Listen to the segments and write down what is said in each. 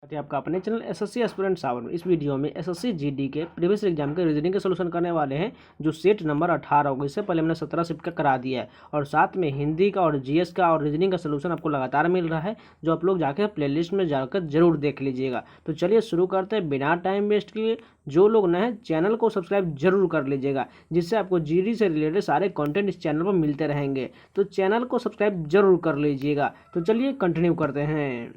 आपका अपने channel SSC aspirant सावर में। इस वीडियो में एसएससी जीडी के प्रीवियस एग्जाम के रीजनिंग के सोल्यूशन करने वाले हैं जो सेट नंबर 18 होगा। इससे पहले हमने 17 शिफ्ट का करा दिया है और साथ में हिंदी का और जीएस का और रीजनिंग का सोल्यूशन आपको लगातार मिल रहा है, जो आप लोग जाकर प्लेलिस्ट में जाकर जरूर देख लीजिएगा। तो चलिए शुरू करते हैं बिना टाइम वेस्ट किए। जो लोग नए हैं चैनल को सब्सक्राइब जरूर कर लीजिएगा, जिससे आपको जीडी से रिलेटेड सारे कंटेंट इस चैनल पर मिलते रहेंगे। तो चैनल को सब्सक्राइब जरूर कर लीजिएगा। तो चलिए कंटिन्यू करते हैं।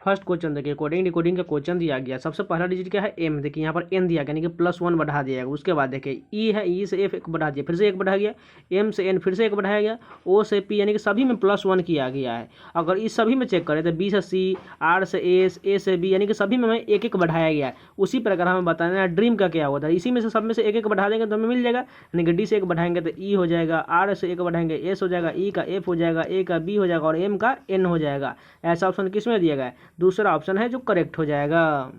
फर्स्ट क्वेश्चन देखिए, कोडिंग डिकोडिंग का क्वेश्चन दिया गया। सबसे पहला डिजिट क्या है? एम। देखिए यहाँ पर एन दिया गया, यानी कि +1 बढ़ा दिया गया। उसके बाद देखिए ई है, ई से एफ एक बढ़ा दिया, फिर से एक बढ़ा गया। एम से एन फिर से एक बढ़ाया गया। ओ से पी, यानी कि सभी में +1 किया गया है। अगर इस सभी में चेक करें तो बी से सी, आर से एस, ए से बी, यानी कि सभी में एक एक बढ़ाया गया है। उसी प्रकार हमें बताना है ड्रीम का क्या होता है। इसी में से सब में से एक एक बढ़ा देंगे तो हमें मिल जाएगा, यानी कि डी से एक बढ़ाएंगे तो ई हो जाएगा, आर से एक बढ़ाएंगे एस हो जाएगा, ई का एफ हो जाएगा, ए का बी हो जाएगा और एम का एन हो जाएगा। ऐसा ऑप्शन किस में दिया गया है? दूसरा ऑप्शन है जो करेक्ट हो जाएगा।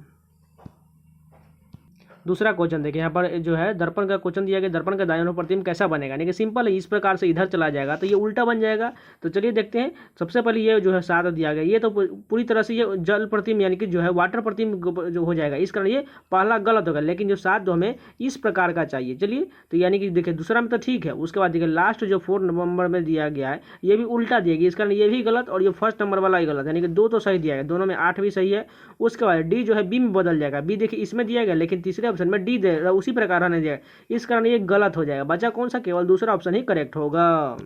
दूसरा क्वेश्चन देखिए, यहाँ पर जो है दर्पण का क्वेश्चन दिया गया। दर्पण का दाईं ओर प्रतिबिंब कैसा बनेगा? यानी कि सिंपल है, इस प्रकार से इधर चला जाएगा तो ये उल्टा बन जाएगा। तो चलिए देखते हैं। सबसे पहले ये जो है 7 दिया गया, ये तो पूरी तरह से ये जल प्रतिबिंब यानी कि जो है वाटर प्रतिबिंब जो हो जाएगा, इस कारण ये पहला गलत होगा। लेकिन जो 7 जो हमें इस प्रकार का चाहिए। चलिए तो यानी कि देखिए दूसरा में तो ठीक है। उसके बाद देखिए लास्ट जो 4 नंबर में दिया गया है ये भी उल्टा दिया गया, इस कारण ये भी गलत और ये फर्स्ट नंबर वाला ही गलत, यानी कि 2 तो सही दिया गया, दोनों में 8 भी सही है। उसके बाद डी जो है बी में बदल जाएगा। बी देखिए इसमें दिया गया लेकिन तीसरे ऑप्शन में डी दे उसी प्रकार आने दिया, इस कारण ये गलत हो जाएगा। बचा कौन सा? केवल दूसरा ऑप्शन ही करेक्ट होगा।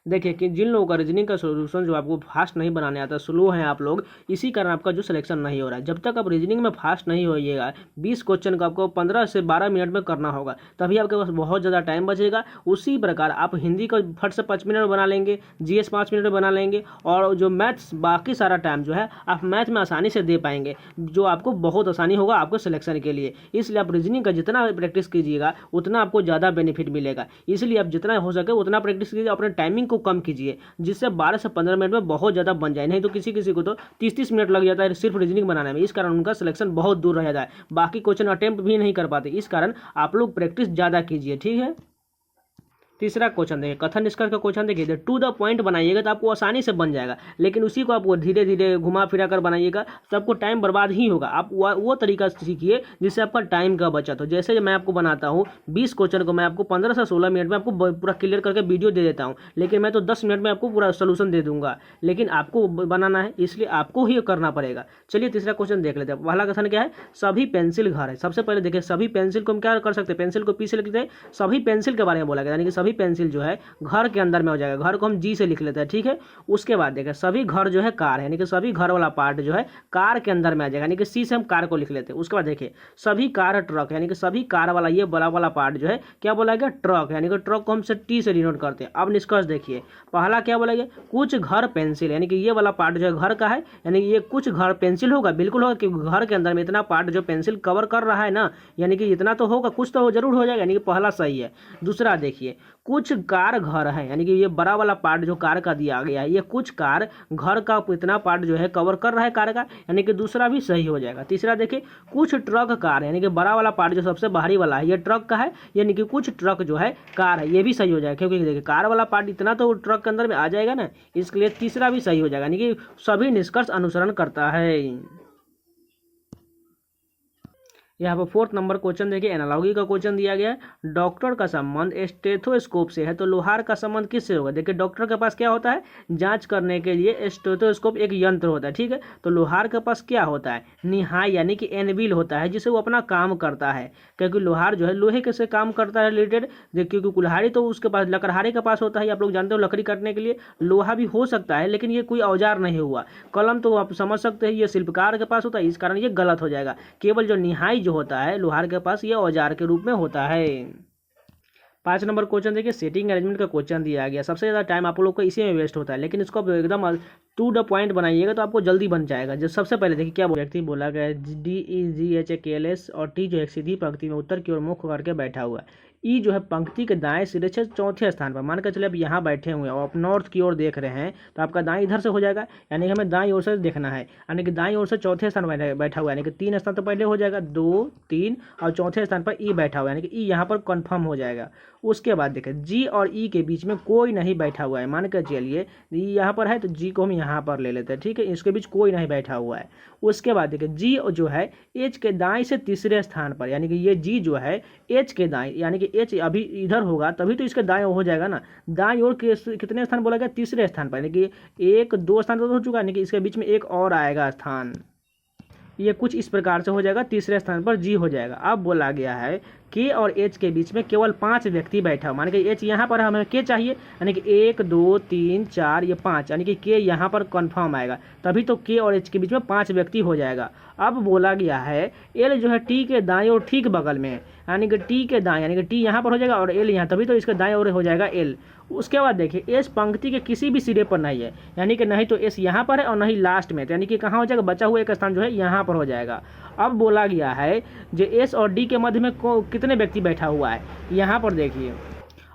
देखिए कि जिन लोगों का रीजनिंग का सोल्यूशन जो आपको फास्ट नहीं बनाने आता, स्लो हैं आप लोग, इसी कारण आपका जो सिलेक्शन नहीं हो रहा है। जब तक आप रीजनिंग में फास्ट नहीं होइएगा, 20 क्वेश्चन को आपको 15 से 12 मिनट में करना होगा, तभी आपके पास बहुत ज़्यादा टाइम बचेगा। उसी प्रकार आप हिंदी को फट से 5 मिनट में बना लेंगे, जीएस 5 मिनट में बना लेंगे और जो मैथ्स बाकी सारा टाइम जो है आप मैथ में आसानी से दे पाएंगे, जो आपको बहुत आसानी होगा आपको सिलेक्शन के लिए। इसलिए आप रीजनिंग का जितना प्रैक्टिस कीजिएगा उतना आपको ज़्यादा बेनिफिट मिलेगा। इसलिए आप जितना हो सके उतना प्रैक्टिस कीजिए, अपने टाइमिंग को कम कीजिए, जिससे 12 से 15 मिनट में बहुत ज़्यादा बन जाए। नहीं तो किसी किसी को तो 30-30 मिनट लग जाता है सिर्फ रीजनिंग बनाने में, इस कारण उनका सिलेक्शन बहुत दूर रह जाता है, बाकी क्वेश्चन अटेम्प्ट भी नहीं कर पाते। इस कारण आप लोग प्रैक्टिस ज़्यादा कीजिए, ठीक है। तीसरा क्वेश्चन देखिए, कथन निष्कर्ष का क्वेश्चन देखिए। टू द पॉइंट बनाइएगा तो आपको आसानी से बन जाएगा, लेकिन उसी को आपको धीरे धीरे घुमा फिरा कर बनाइएगा तो आपको टाइम बर्बाद ही होगा। आप वो तरीका सीखिए जिससे आपका टाइम का बचत हो। जैसे मैं आपको बनाता हूँ 20 क्वेश्चन को मैं आपको 15 से 16 मिनट में आपको पूरा क्लियर करके वीडियो दे देता हूँ, लेकिन मैं तो 10 मिनट में आपको पूरा सोल्यूशन दे दूंगा। लेकिन आपको बनाना है, इसलिए आपको ही करना पड़ेगा। चलिए तीसरा क्वेश्चन देख लेते हैं। पहला कथन क्या है? सभी पेंसिल घर है। सबसे पहले देखिए सभी पेंसिल को हम क्या कर सकते हैं? पेंसिल को पी से लिखते हैं, सभी पेंसिल के बारे में बोला गया, यानी कि सभी पेंसिल जो है घर के अंदर में हो जाएगा। घर को हम जी से लिख लेते हैं, ठीक है। उसके बाद देखिए सभी घर जो है कार है, यानी कि सभी घर वाला पार्ट जो है कार के अंदर में आ जाएगा, यानी कि सी से हम कार को लिख लेते हैं। उसके बाद देखिए सभी कार ट्रक, यानी कि सभी कार वाला ये बड़ा वाला पार्ट जो है क्या बोला गया? ट्रक, यानी कि ट्रक को हम टी से डिनोट करते हैं। अब निष्कर्ष देखिए, पहला क्या बोला गया? कुछ घर पेंसिल, यानी कि ये वाला पार्ट जो है घर का है, यानी ये कुछ घर पेंसिल होगा, बिल्कुल होगा, कि घर के अंदर में इतना पार्ट जो पेंसिल कवर कर रहा है ना, यानी कि इतना तो होगा, कुछ तो जरूर हो जाएगा, यानी कि पहला सही है। दूसरा देखिए कुछ कार घर है, यानी कि ये बड़ा वाला पार्ट जो कार का दिया गया है, ये कुछ कार घर का इतना पार्ट जो है कवर कर रहा है कार का, यानी कि दूसरा भी सही हो जाएगा। तीसरा देखिए कुछ ट्रक कार, यानी कि बड़ा वाला पार्ट जो सबसे बाहरी वाला है ये ट्रक का है, यानी कि कुछ ट्रक जो है कार है, ये भी सही हो जाएगा, क्योंकि देखिए कार वाला पार्ट इतना तो ट्रक के अंदर में आ जाएगा ना, इसके तीसरा भी सही हो जाएगा, यानी कि सभी निष्कर्ष अनुसरण करता है। यहाँ पर 4th नंबर क्वेश्चन देखिए, एनालॉजी का क्वेश्चन दिया गया है। डॉक्टर का संबंध स्टेथोस्कोप से है तो लोहार का संबंध किससे होगा? देखिए डॉक्टर के पास क्या होता है? जांच करने के लिए स्टेथोस्कोप एक यंत्र होता है, ठीक है। तो लोहार के पास क्या होता है? निहाई, यानी कि एनविल होता है, जिससे वो अपना काम करता है, क्योंकि लोहार जो है लोहे के से काम करता है रिलेटेड। क्योंकि कुल्हाड़ी तो उसके पास, लकड़हारे के पास होता है, आप लोग जानते हो लकड़ी काटने के लिए लोहा भी हो सकता है, लेकिन ये कोई औजार नहीं हुआ। कलम तो आप समझ सकते हैं ये शिल्पकार के पास होता है, इस कारण ये गलत हो जाएगा। केवल जो निहाई जो होता है लोहार के पास, ये औजार के रूप में होता है। 5 नंबर क्वेश्चन देखिए, सेटिंग अरेंजमेंट का क्वेश्चन दिया गया। सबसे ज़्यादा टाइम आप लोग को इसी में वेस्ट होता है, लेकिन इसको एकदम टू द पॉइंट बनाइएगा तो आपको जल्दी बन जाएगा। जो सबसे पहले देखिए क्या व्यक्ति बोला गया है, DEGHKLS और टी जो एक सीधी पंक्ति में उत्तर की ओर मुख करके बैठा हुआ है। ई जो है पंक्ति के दाएं सिरे से चौथे स्थान पर, मान कर चले अब यहाँ बैठे हुए हैं और आप नॉर्थ की ओर देख रहे हैं तो आपका दाएं इधर से हो जाएगा, यानी कि हमें दाएं ओर से देखना है, यानी कि दाएं ओर से चौथे स्थान पर बैठा हुआ है, यानी कि 3 स्थान तो पहले हो जाएगा, 2 3 और चौथे स्थान पर ई बैठा हुआ है, यानी कि ई यहाँ पर कन्फर्म हो जाएगा। उसके बाद देखिए जी और ई के बीच में कोई नहीं बैठा हुआ है, मान कर चलिए ई यहाँ पर है तो जी को हम यहाँ पर ले लेते हैं, ठीक है, इसके बीच कोई नहीं बैठा हुआ है। उसके बाद देखिए जी जो है एच के दाएं से तीसरे स्थान पर, यानी कि ये जी जो है एच के दाएं, यानी कि एच अभी इधर होगा तभी तो इसके दाएं हो जाएगा ना, दाएं ओर कितने स्थान बोला गया, तीसरे स्थान पर, यानी कि 1 2 स्थान तो हो चुका है, यानी कि इसके बीच में एक और आएगा स्थान, ये कुछ इस प्रकार से हो जाएगा, तीसरे स्थान पर जी हो जाएगा। अब बोला गया है के और एच के बीच में केवल 5 व्यक्ति बैठा हो, मान के एच यहाँ पर हमें के चाहिए, यानी कि 1 2 3 4 ये 5, यानी कि के यहाँ पर कन्फर्म आएगा, तभी तो के और एच के बीच में 5 व्यक्ति हो जाएगा। अब बोला गया है एल जो है टी के दाएं और ठीक बगल में, यानी कि टी के दाएं, यानी कि टी यहाँ पर हो जाएगा और एल यहाँ, तभी तो इसके दाएं ओर हो जाएगा एल। उसके बाद देखिए एस पंक्ति के किसी भी सिरे पर नहीं है, यानी कि नहीं तो एस यहाँ पर है और नहीं लास्ट में, तो यानी कि कहाँ हो जाएगा, बचा हुआ एक स्थान जो है यहाँ पर हो जाएगा। अब बोला गया है जो एस और डी के मध्य में कितने व्यक्ति बैठा हुआ है, यहाँ पर देखिए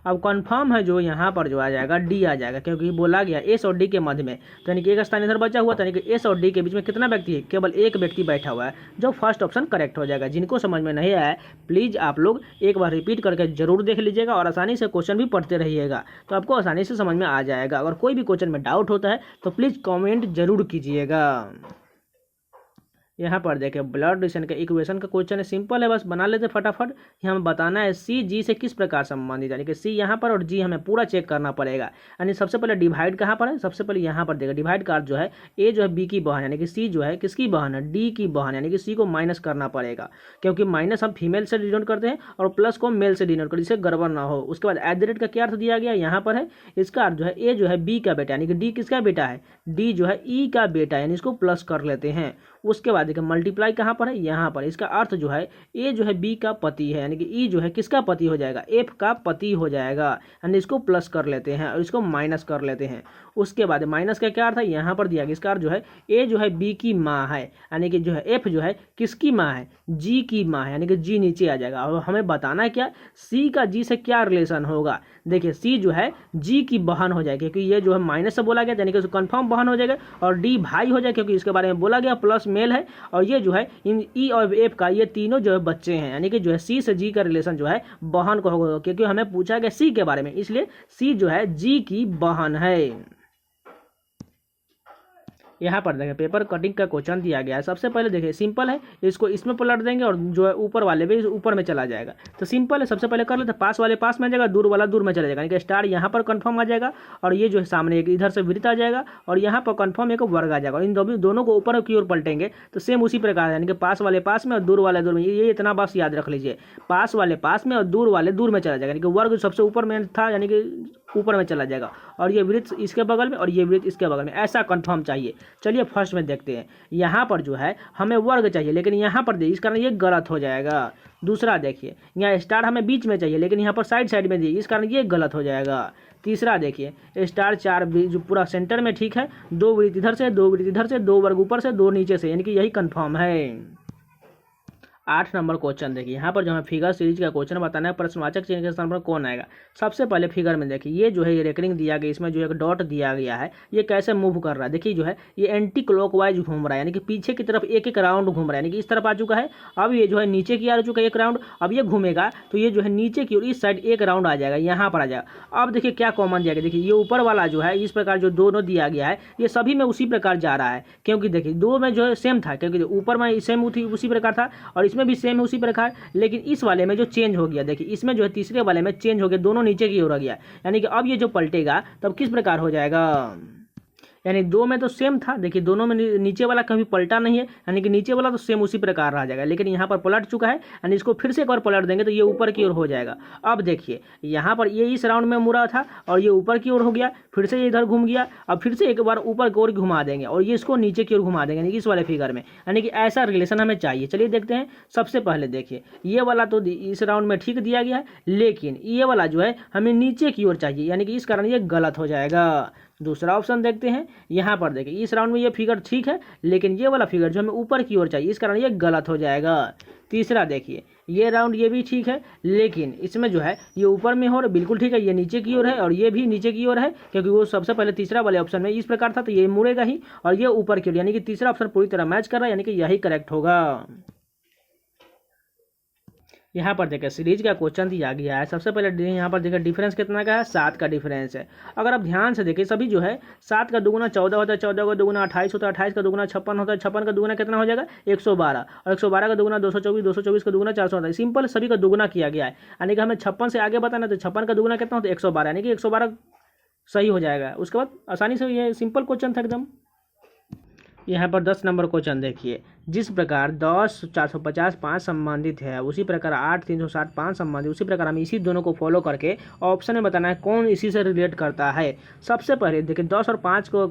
अब कंफर्म है जो यहाँ पर जो आ जाएगा डी आ जाएगा, क्योंकि बोला गया एस और डी के मध्य में, तो यानी कि एक स्थान इधर बचा हुआ, तो यानी कि एस और डी के बीच में कितना व्यक्ति है, केवल एक व्यक्ति बैठा हुआ है, जो फर्स्ट ऑप्शन करेक्ट हो जाएगा। जिनको समझ में नहीं आया प्लीज़ आप लोग एक बार रिपीट करके जरूर देख लीजिएगा और आसानी से क्वेश्चन भी पढ़ते रहिएगा, तो आपको आसानी से समझ में आ जाएगा। अगर कोई भी क्वेश्चन में डाउट होता है तो प्लीज़ कॉमेंट जरूर कीजिएगा। यहाँ पर देखिए ब्लड रिलेशन के इक्वेशन का क्वेश्चन है, सिंपल है, बस बना लेते फटाफट। यहाँ हमें बताना है सी जी से किस प्रकार संबंधित, यानी कि सी यहाँ पर और जी हमें पूरा चेक करना पड़ेगा। यानी सबसे पहले डिवाइड कहाँ पर है, सबसे पहले यहाँ पर देखिए डिवाइड का अर्थ जो है ए जो है बी की बहन, यानी कि सी जो है किसकी बहन है, डी की बहन, यानी कि सी को माइनस करना पड़ेगा, क्योंकि माइनस हम फीमेल से डिनोट करते हैं और प्लस को मेल से डिनोट करते हैं, जिससे गड़बड़ ना हो। उसके बाद एट द रेट का क्या अर्थ दिया गया यहाँ पर है, इसका अर्थ जो है ए जो है बी का बेटा, यानी कि डी किसका बेटा है, डी जो है ई का बेटा, यानी इसको प्लस कर लेते हैं। उसके बाद देखिए मल्टीप्लाई कहाँ पर है, यहाँ पर, इसका अर्थ जो है ए जो है बी का पति है, यानी कि ई जो है किसका पति हो जाएगा, एफ का पति हो जाएगा, यानी इसको प्लस कर लेते हैं और इसको माइनस कर लेते हैं। उसके बाद माइनस का क्या अर्थ है, यहाँ पर दिया गया, इसका अर्थ जो है ए जो है बी की माँ है, यानी कि जो है एफ जो है किसकी माँ है, जी की माँ है, यानी कि जी नीचे आ जाएगा। और हमें बताना है क्या, सी का जी से क्या रिलेशन होगा, देखिए सी जो है जी की बहन हो जाएगी, क्योंकि ये जो है माइनस से बोला गया, यानी कि कन्फर्म बहन हो जाएगा, और डी भाई हो जाएगा, क्योंकि इसके बारे में बोला गया प्लस मेल है, और ये जो है इन ई और एफ का ये तीनों जो है बच्चे हैं, यानी कि जो है सी से जी का रिलेशन जो है बहन को होगा, क्योंकि हमें पूछा गया सी के बारे में, इसलिए सी जो है जी की बहन है। यहाँ पर देखिए पेपर कटिंग का क्वेश्चन दिया गया है। सबसे पहले देखिए सिंपल है, इसको इसमें पलट देंगे और जो है ऊपर वाले भी ऊपर में चला जाएगा, तो सिंपल है। सबसे पहले कर लेते हैं, पास वाले पास में आ जाएगा, दूर वाला दूर में चला जाएगा, यानी कि स्टार यहाँ पर कंफर्म आ जाएगा, और ये जो है सामने एक इधर से वृत्त आ जाएगा, और यहाँ पर कंफर्म एक वर्ग आ जाएगा, और इन दोनों को ऊपर की ओर पलटेंगे तो सेम उसी प्रकार, यानी कि पास वाले पास में और दूर वाले दूर में, ये इतना बस याद रख लीजिए, पास वाले पास में और दूर वाले दूर में चला जाएगा, यानी कि वर्ग सबसे ऊपर में था, यानी कि ऊपर में चला जाएगा, और ये वृत्त इसके बगल में और ये वृत्त इसके बगल में, ऐसा कंफर्म चाहिए। चलिए फर्स्ट में देखते हैं, यहाँ पर जो है हमें वर्ग चाहिए, लेकिन यहाँ पर इस कारण ये गलत हो जाएगा। दूसरा देखिए, यहाँ स्टार हमें बीच में चाहिए, लेकिन यहाँ पर साइड साइड में दिए, इस कारण ये गलत हो जाएगा। तीसरा देखिए स्टार 4 जो पूरा सेंटर में ठीक है, 2 वृत्त इधर से 2 वृत्त इधर से, 2 वर्ग ऊपर से 2 नीचे से, यानी कि यही कंफर्म है। 8 नंबर क्वेश्चन देखिए, यहाँ पर जो हमें फिगर सीरीज का क्वेश्चन बताना है, प्रश्नवाचक चिन्ह के स्थान पर कौन आएगा। सबसे पहले फिगर में देखिए, ये जो है ये रेकरिंग दिया गया, इसमें जो एक डॉट दिया गया है, ये कैसे मूव कर रहा है, देखिए जो है ये एंटी क्लॉकवाइज घूम रहा है, यानी कि पीछे की तरफ एक एक राउंड घूम रहा है, यानी कि इस तरफ आ चुका है, अब ये जो है नीचे की आ चुका है एक राउंड, अब ये घूमेगा तो ये जो है नीचे की ओर इस साइड एक राउंड आ जाएगा, यहाँ पर आ जाएगा। अब देखिए क्या कॉमन दिया गया, देखिए ये ऊपर वाला जो है इस प्रकार जो दोनों दिया गया है, ये सभी में उसी प्रकार जा रहा है, क्योंकि देखिए दो में जो है सेम था, क्योंकि ऊपर में सेम उसी प्रकार था और इसमें भी सेम उसी, लेकिन इस वाले में जो चेंज हो गया, देखिए इसमें जो है तीसरे वाले में चेंज हो गया, दोनों नीचे की ओर आ गया, यानी कि अब ये जो पलटेगा तब किस प्रकार हो जाएगा, यानी 2 में तो सेम था, देखिए दोनों में नीचे वाला कभी पलटा नहीं है, यानी कि नीचे वाला तो सेम उसी प्रकार रह जाएगा, लेकिन यहाँ पर पलट चुका है, यानी इसको फिर से एक बार पलट देंगे तो ये ऊपर की ओर हो जाएगा। अब देखिए यहाँ पर ये इस राउंड में मुड़ा था और ये ऊपर की ओर हो गया, फिर से ये इधर घूम गया, अब फिर से एक बार ऊपर की ओर घुमा देंगे और ये इसको नीचे की ओर घुमा देंगे, यानी कि इस वाले फिगर में, यानी कि ऐसा रिलेशन हमें चाहिए। चलिए देखते हैं। सबसे पहले देखिए ये वाला तो इस राउंड में ठीक दिया गया है, लेकिन ये वाला जो है हमें नीचे की ओर चाहिए, यानी कि इस कारण ये गलत हो जाएगा। दूसरा ऑप्शन देखते हैं। यहाँ पर देखिए इस राउंड में ये फिगर ठीक है, लेकिन ये वाला फिगर जो हमें ऊपर की ओर चाहिए, इस कारण ये गलत हो जाएगा। तीसरा देखिए ये राउंड ये भी ठीक है, लेकिन इसमें जो है ये ऊपर में हो और बिल्कुल ठीक है, ये नीचे की ओर है और ये भी नीचे की ओर है, क्योंकि वो सबसे पहले तीसरा वाले ऑप्शन में इस प्रकार था, तो ये मुड़ेगा ही, और ये ऊपर की ओर, यानी कि तीसरा ऑप्शन पूरी तरह मैच कर रहा है, यानी कि यही करेक्ट होगा। यहाँ पर देखिए सीरीज का क्वेश्चन दिया गया है। सबसे पहले यहाँ पर देखिए डिफरेंस कितना का है, 7 का डिफरेंस है। अगर आप ध्यान से देखिए सभी जो है 7 का दुगुना 14 होता है, 14 का दुगुना 28 होता है, 28 का दुगुना 56 होता है, 56 का दुगुना कितना हो जाएगा 112, और 112 का दुगुना 224, 224 का दुगुना 400 होता है। सिंपल सभी का दुगुना किया गया है, यानी कि हमें 56 से आगे बताना, तो 56 का दुगुना कितना होता है 112, यानी कि 112 सही हो जाएगा। उसके बाद आसानी से ये सिंपल क्वेश्चन था एकदम। यहाँ पर 10 नंबर क्वेश्चन देखिए, जिस प्रकार 10 450 5 संबंधित है, उसी प्रकार 8 360 5 संबंधित, उसी प्रकार हम इसी दोनों को फॉलो करके ऑप्शन में बताना है कौन इसी से रिलेट करता है। सबसे पहले देखिए 10 और 5 को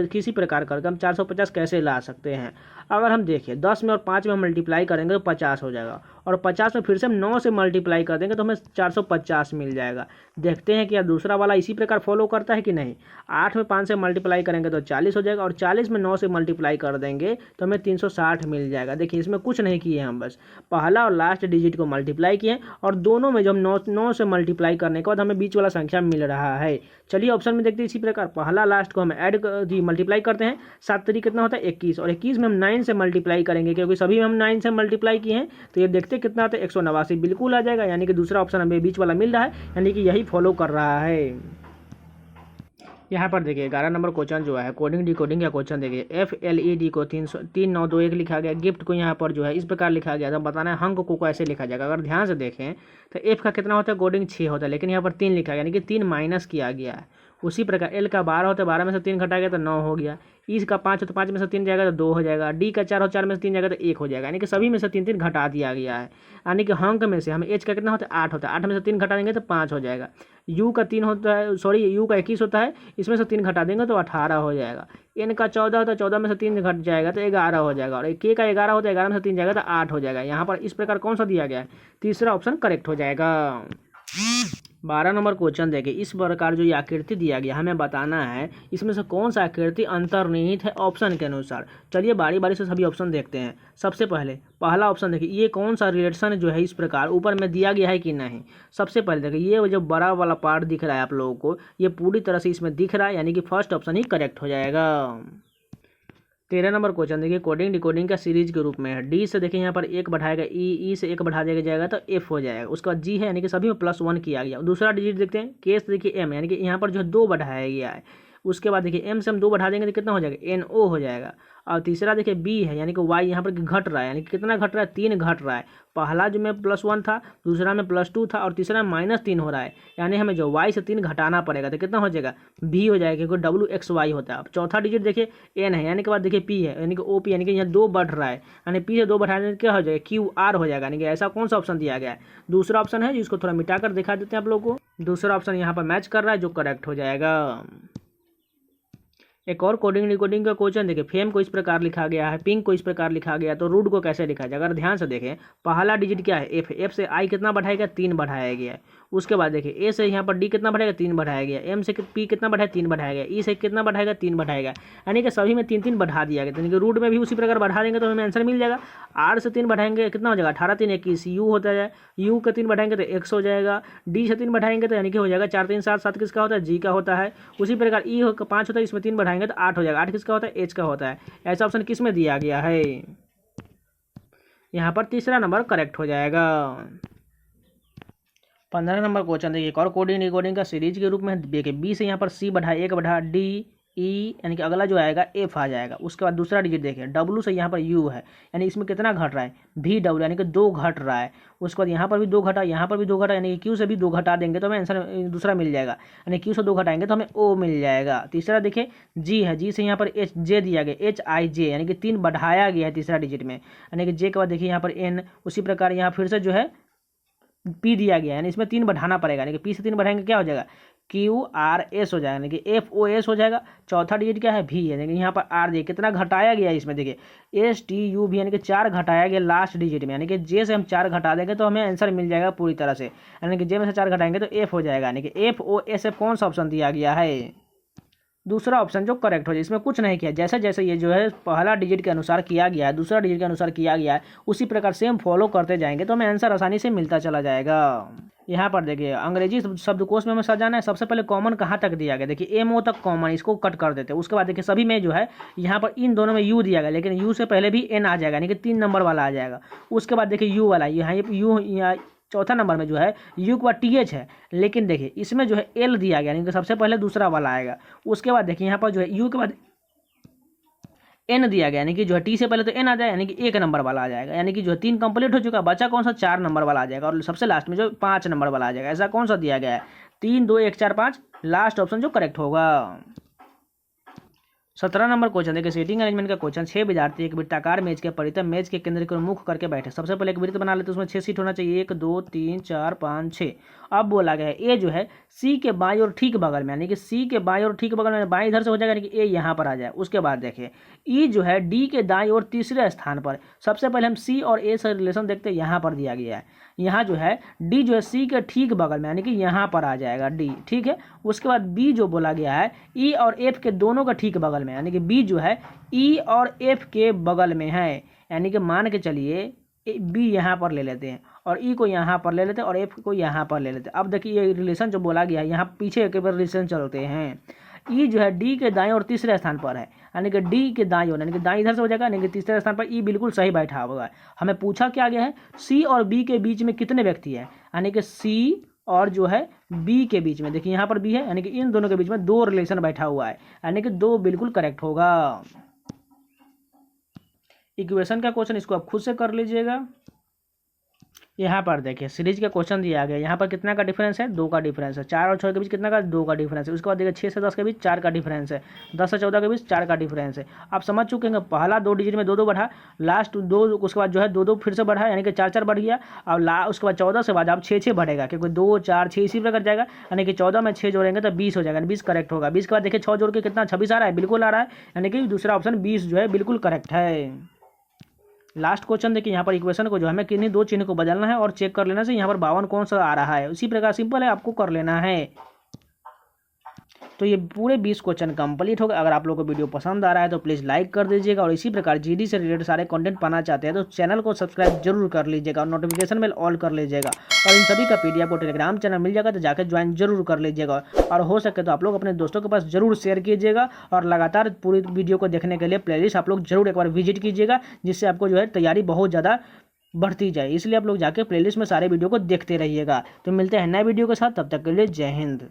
किसी प्रकार करके हम 450 कैसे ला सकते हैं। अगर हम देखिए 10 में और 5 में हम मल्टीप्लाई करेंगे तो 50 हो जाएगा, और 50 में फिर से हम 9 से मल्टीप्लाई कर देंगे तो हमें 450 मिल जाएगा। देखते हैं कि यार दूसरा वाला इसी प्रकार फॉलो करता है कि नहीं। 8 में 5 से मल्टीप्लाई करेंगे तो 40 हो जाएगा, और 40 में 9 से मल्टीप्लाई कर देंगे तो हमें 360 मिल जाएगा। देखिए इसमें कुछ नहीं किए हम, बस पहला और लास्ट डिजिट को मल्टीप्लाई किए, और दोनों में जब 9 से मल्टीप्लाई करने के बाद हमें बीच वाला संख्या मिल रहा है। चलिए ऑप्शन में देखते हैं इसी प्रकार पहला लास्ट को हम मल्टीप्लाई करते हैं। 7 3 कितना होता है 21, और 21 में हम 9 से मल्टीप्लाई करेंगे, क्योंकि सभी में हम 9 से मल्टीप्लाई किए हैं, तो ये देखते कितना आता है 189 बिल्कुल आ जाएगा, यानी कि दूसरा ऑप्शन हमें बीच वाला मिल रहा है, यानी कि यही फॉलो कर रहा है। यहाँ पर देखिए 11 नंबर क्वेश्चन जो है कोडिंग डिकोडिंग का क्वेश्चन देखिए। FLED को 3921 लिखा गया, गिफ्ट को यहाँ पर जो है इस प्रकार लिखा गया, तो बताना है हंक को कैसे लिखा जाएगा। अगर ध्यान से देखें तो F का कितना होता है कोडिंग 6 होता है, लेकिन यहाँ पर 3 लिखा गया, यानी कि 3 माइनस किया गया है। उसी प्रकार L का 12 होता है, 12 में से 3 घटा गया तो 9 हो गया। E का 5 हो तो 5 में से 3 जाएगा तो 2 हो जाएगा। D का 4 हो 4 में से 3 जाएगा तो 1 हो जाएगा, यानी कि सभी में से 3 घटा दिया गया है। यानी कि हंक में से हमें H का कितना होता है 8 होता है, 8 में से 3 घटा देंगे तो 5 हो जाएगा। U का 3 होता है, U का 21 होता है, इसमें से 3 घटा देंगे तो 18 हो जाएगा। N का 14 होता है, 14 में से 3 घट जाएगा तो 11 हो जाएगा, और K का 11 होता है, 11 में से 3 जाएगा तो 8 हो जाएगा। यहाँ पर इस प्रकार कौन सा दिया गया है, तीसरा ऑप्शन करेक्ट हो जाएगा। 12 नंबर क्वेश्चन देखिए, इस प्रकार जो ये आकृति दिया गया हमें बताना है इसमें से कौन सा आकृति अंतर्निहित है ऑप्शन के अनुसार। चलिए बारी बारी से सभी ऑप्शन देखते हैं। सबसे पहले पहला ऑप्शन देखिए, ये कौन सा रिलेशन जो है इस प्रकार ऊपर में दिया गया है कि नहीं। सबसे पहले देखिए ये जो बड़ा वाला पार्ट दिख रहा है आप लोगों को, ये पूरी तरह से इसमें दिख रहा है, यानी कि फर्स्ट ऑप्शन ही करेक्ट हो जाएगा। 13 नंबर क्वेश्चन देखिए, कोडिंग डिकोडिंग का सीरीज के रूप में है। डी से देखिए यहाँ पर 1 बढ़ाएगा, ई से 1 बढ़ा दिया जाएगा तो F हो जाएगा। उसके बाद G है, यानी कि सभी में +1 किया गया। दूसरा डिजिट देखते हैं, के से देखिए M, यानी कि यहाँ पर जो 2 बढ़ाया गया है। उसके बाद देखिए M से हम 2 बढ़ा देंगे तो कितना हो जाएगा NO हो जाएगा। और तीसरा देखिए B है, यानी कि Y यहाँ पर घट रहा है, यानी कि कितना घट रहा है 3 घट रहा है। पहला जो में +1 था, दूसरा में +2 था, और तीसरा में -3 हो रहा है, यानी हमें जो Y से 3 घटाना पड़ेगा तो कितना हो जाएगा B हो जाएगा, क्योंकि WXY होता है। अब चौथा डिजिट देखिए N है, यानी कि बाद देखिए P है, यानी कि OP, यानी कि यहाँ 2 बढ़ रहा है, यानी P से 2 बढ़ाने से क्या हो जाएगा QR हो जाएगा। यानी कि ऐसा कौन सा ऑप्शन दिया गया है, दूसरा ऑप्शन है, जिसको थोड़ा मिटा कर दिखा देते हैं आप लोगों को। दूसरा ऑप्शन यहाँ पर मैच कर रहा है, जो करेक्ट हो जाएगा। एक और कोडिंग डिकोडिंग का क्वेश्चन देखिए, फेम को इस प्रकार लिखा गया है, पिंक को इस प्रकार लिखा गया, तो रूट को कैसे लिखा जाए। अगर ध्यान से देखें पहला डिजिट क्या है F से I कितना बढ़ाएगा 3 बढ़ाया गया है। उसके बाद देखिए A से यहाँ पर D कितना बढ़ाएगा 3 बढ़ाया गया, M से P कितना बढ़ाया 3 बढ़ाया गया, E से कितना बढ़ाएगा 3 बढ़ाएगा, यानी कि सभी में 3 बढ़ा दिया गया। यानी कि रूट में भी उसी प्रकार बढ़ा देंगे तो हमें आंसर मिल जाएगा। R से 3 बढ़ाएंगे कितना हो जाएगा 18 3 21, U होता है, U का 3 बढ़ाएंगे तो X हो जाएगा। D से 3 बढ़ाएंगे तो यानी कि हो जाएगा 4 3 7 7 किसका होता है G का होता है। उसी प्रकार E 5 होता है, इसमें 3 बढ़ाएंगे तो 8 हो जाएगा, 8 किसका होता है H का होता है। ऐसा ऑप्शन किस में दिया गया है, यहाँ पर तीसरा नंबर करेक्ट हो जाएगा। 15 नंबर क्वेश्चन देखिए, एक और कोडिंग डिकोडिंग का सीरीज के रूप में देखिए, B से यहाँ पर C बढ़ा 1 बढ़ा D E, यानी कि अगला जो आएगा F आ जाएगा। उसके बाद दूसरा डिजिट देखिए W से यहाँ पर U है, यानी इसमें कितना घट रहा है VW, यानी कि 2 घट रहा है। उसके बाद यहाँ पर भी 2 घटा, यहाँ पर भी 2 घटा, यानी कि Q से भी 2 घटा देंगे तो हमें आंसर दूसरा मिल जाएगा, यानी Q से 2 घटाएंगे तो हमें O मिल जाएगा। तीसरा देखिए G है, G से यहाँ पर J दिया गया HIJ, यानी कि 3 बढ़ाया गया है तीसरा डिजिट में, यानी कि J के बाद देखिए यहाँ पर N। उसी प्रकार यहाँ फिर से जो है P दिया गया है, यानी इसमें 3 बढ़ाना पड़ेगा, यानी कि P से 3 बढ़ाएंगे क्या हो जाएगा QRS हो जाएगा, यानी कि FOS हो जाएगा। चौथा डिजिट क्या है V है, यानी कि यहाँ पर R देखिए कितना घटाया गया है इसमें देखिए STUV, यानी कि 4 घटाया गया लास्ट डिजिट में, यानी कि J से हम 4 घटा देंगे तो हमें आंसर मिल जाएगा पूरी तरह से, यानी कि J में से 4 घटाएंगे तो F हो जाएगा, यानी कि FOSF कौन सा ऑप्शन दिया गया है। दूसरा ऑप्शन जो करेक्ट हो जाए। इसमें कुछ नहीं किया, जैसे जैसे ये जो है पहला डिजिट के अनुसार किया गया है, दूसरा डिजिट के अनुसार किया गया है, उसी प्रकार सेम फॉलो करते जाएंगे तो हमें आंसर आसानी से मिलता चला जाएगा। यहाँ पर देखिए अंग्रेजी शब्दकोश में हमें सजाना है। सबसे पहले कॉमन कहाँ तक दिया गया, देखिए एमओ तक कॉमन, इसको कट कर देते हैं। उसके बाद देखिए सभी में जो है यहाँ पर इन दोनों में यू दिया गया, लेकिन यू से पहले भी एन आ जाएगा, यानी कि 3 नंबर वाला आ जाएगा। उसके बाद देखिए यू वाला, यहाँ यू, यहाँ चौथा नंबर में जो है यू के बाद टीएच है, लेकिन देखिए इसमें जो है एल दिया गया, यानी कि सबसे पहले दूसरा वाला आएगा। उसके बाद देखिए यहाँ पर जो है यू के बाद एन दिया गया, यानी कि जो है टी से पहले तो एन आ जाएगा, यानी कि 1 नंबर वाला आ जाएगा, यानी कि जो है 3 कंप्लीट हो चुका, बचा कौन सा 4 नंबर वाला आ जाएगा, और सबसे लास्ट में जो 5 नंबर वाला आ जाएगा। ऐसा कौन सा दिया गया है, 3 2 1 4 5, लास्ट ऑप्शन जो करेक्ट होगा। 17 नंबर क्वेश्चन देखिए सीटिंग अरेंजमेंट का क्वेश्चन। 6 विद्यार्थी एक वृत्ताकार मेज के परितः मेज के केंद्र की ओर मुख करके बैठे। सबसे पहले एक वृत्त बना लेते, उसमें 6 सीट होना चाहिए, 1 2 3 4 5 6। अब बोला गया है ए जो है सी के बाईं और ठीक बगल में, यानी कि सी के बाईं और ठीक बगल में, बाईं इधर से हो जाएगा, यानी कि ए यहाँ पर आ जाए। उसके बाद देखिए ई जो है डी के दाईं और तीसरे स्थान पर। सबसे पहले हम सी और ए से रिलेशन देखते हैं, यहाँ पर दिया गया है। यहाँ जो है डी जो है सी के ठीक बगल में, यानी कि यहाँ पर आ जाएगा डी, ठीक है। उसके बाद बी जो बोला गया है ई और एफ के दोनों का ठीक बगल में, यानी कि बी जो है ई और एफ के बगल में है, यानी कि मान के चलिए बी यहाँ पर ले लेते हैं और ई को यहाँ पर ले लेते हैं और एफ को यहाँ पर ले लेते हैं। अब देखिए ये रिलेशन जो बोला गया है, यहाँ पीछे एक बार रिलेशन चलते हैं। ई जो है डी के दाएं और तीसरे स्थान पर है, यानी कि डी के दाएं ओर, यानी कि दाएं इधर से हो जाएगा, यानी कि तीसरे स्थान पर ई बिल्कुल सही बैठा हुआ है। हमें पूछा क्या गया है, सी और बी के बीच में कितने व्यक्ति हैं, यानी कि सी और जो है बी के बीच में, देखिए यहाँ पर बी है, यानी कि इन दोनों के बीच में 2 रिलेशन बैठा हुआ है, यानी कि 2 बिल्कुल करेक्ट होगा। इक्वेशन का क्वेश्चन इसको आप खुद से कर लीजिएगा। यहाँ पर देखिए सीरीज का क्वेश्चन दिया गया, यहाँ पर कितना का डिफरेंस है, 2 का डिफरेंस है। 4 और 6 के बीच कितना का, 2 का डिफरेंस है। उसके बाद देखिए 6 से 10 के बीच 4 का डिफरेंस है। 10 से 14 के बीच 4 का डिफरेंस है। आप समझ चुके हैं, पहला 2 डिजिट में 2 2 बढ़ा, लास्ट 2, उसके बाद जो है 2 2 फिर से बढ़ा, यानी कि 4 4 बढ़ गया। और उसके बाद 14 से बाद अब 6 6 बढ़ेगा, क्योंकि 2 4 6 इसी प्रकार जाएगा, यानी कि 14 में 6 जोड़ेंगे तो 20 हो जाएगा, 20 करेक्ट होगा। 20 के बाद देखिए 6 जोड़ के कितना 26 आ रहा है, बिल्कुल आ रहा है, यानी कि दूसरा ऑप्शन 20 जो है बिल्कुल करेक्ट है। लास्ट क्वेश्चन देखिए, यहाँ पर इक्वेशन को जो हमें किन्हीं 2 चिन्ह को बदलना है और चेक कर लेना से यहाँ पर 52 कौन सा आ रहा है। उसी प्रकार सिंपल है, आपको कर लेना है। तो ये पूरे 20 क्वेश्चन कंप्लीट हो गए। अगर आप लोगों को वीडियो पसंद आ रहा है तो प्लीज़ लाइक कर दीजिएगा, और इसी प्रकार जीडी से रिलेटेड सारे कंटेंट पाना चाहते हैं तो चैनल को सब्सक्राइब जरूर कर लीजिएगा और नोटिफिकेशन बेल ऑल कर लीजिएगा। और इन सभी का पीडीएफ को टेलीग्राम चैनल मिल जाएगा, तो जाकर ज्वाइन जरूर कर लीजिएगा। और हो सके तो आप लोग अपने दोस्तों के पास जरूर शेयर कीजिएगा, और लगातार पूरी वीडियो को देखने के लिए प्लेलिस्ट आप लोग जरूर एक बार विजिट कीजिएगा, जिससे आपको जो है तैयारी बहुत ज़्यादा बढ़ती जाए। इसलिए आप लोग जाके प्लेलिस्ट में सारे वीडियो को देखते रहिएगा। तो मिलते हैं नए वीडियो के साथ, तब तक के लिए जय हिंद।